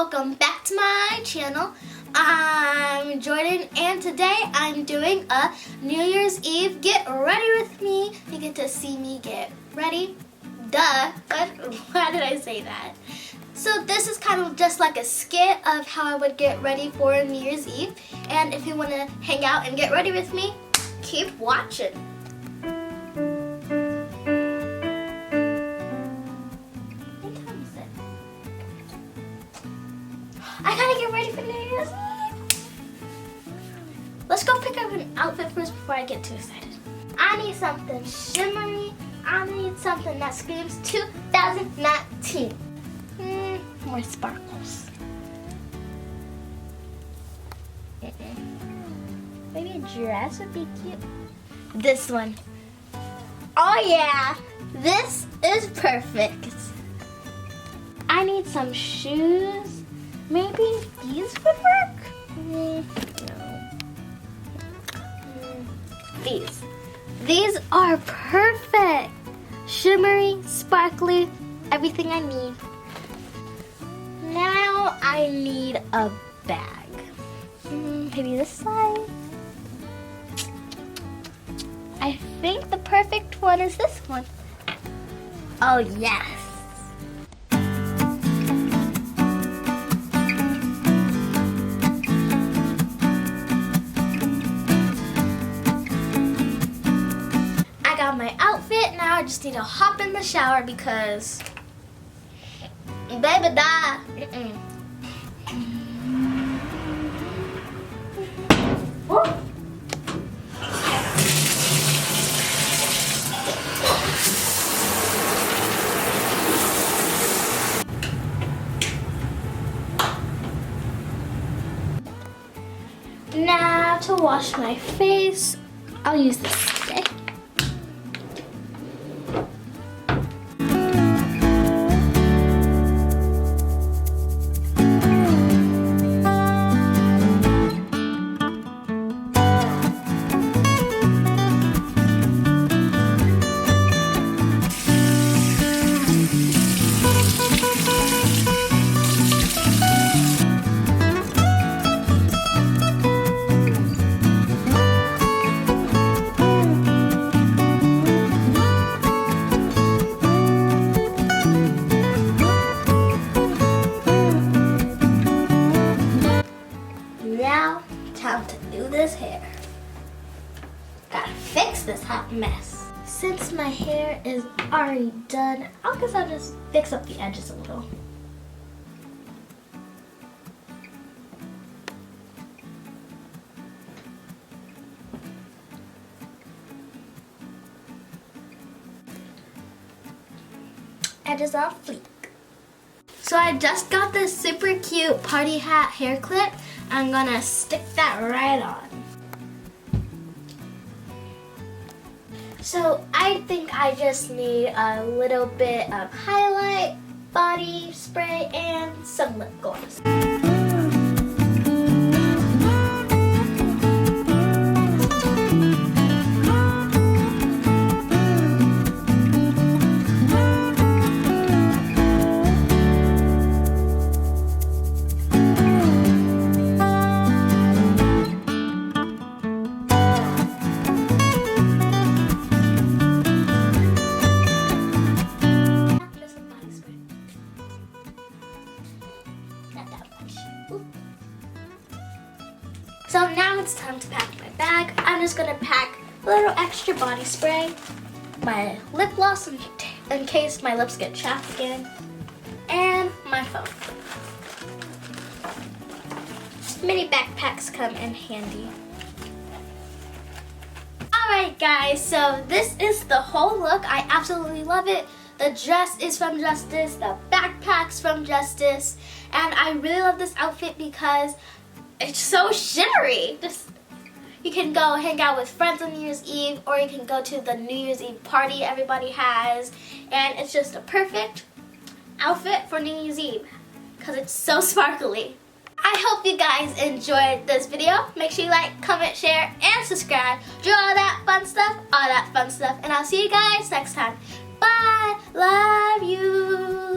welcome back to my channel. I'm Jordan and today I'm doing a New Year's Eve get ready with me. You get to see me get ready. Duh, but why did I say that? So this is kind of just like a skit of how I would get ready for New Year's Eve. And if you want to hang out and get ready with me, keep watching. I gotta get ready for New Year's Eve. Let's go pick up an outfit first before I get too excited. I need something shimmery. I need something that screams 2019. More sparkles. Maybe a dress would be cute. This one. Oh yeah, this is perfect. I need some shoes. Maybe these would work? No. These are perfect. Shimmery, sparkly, everything I need. Now I need a bag. Maybe this side. I think the perfect one is this one. Oh yes. My outfit. Now I just need to hop in the shower because baby die. Now to wash my face, I'll use this stick. Now, time to do this hair. Gotta fix this hot mess. Since my hair is already done, I guess I'll just fix up the edges a little. Edges on fleek. So I just got this super cute party hat hair clip. I'm gonna stick that right on. So I think I just need a little bit of highlight, body spray, and some lip gloss. So now it's time to pack my bag. I'm just gonna pack a little extra body spray, my lip gloss in case my lips get chapped again, and my phone. Mini backpacks come in handy. Alright guys, so this is the whole look. I absolutely love it. The dress is from Justice, the backpack's from Justice, and I really love this outfit because it's so shimmery. You can go hang out with friends on New Year's Eve, or you can go to the New Year's Eve party everybody has, and it's just a perfect outfit for New Year's Eve because it's so sparkly. I hope you guys enjoyed this video. Make sure you like, comment, share, and subscribe. Do all that fun stuff, and I'll see you guys next time. Bye. Love you.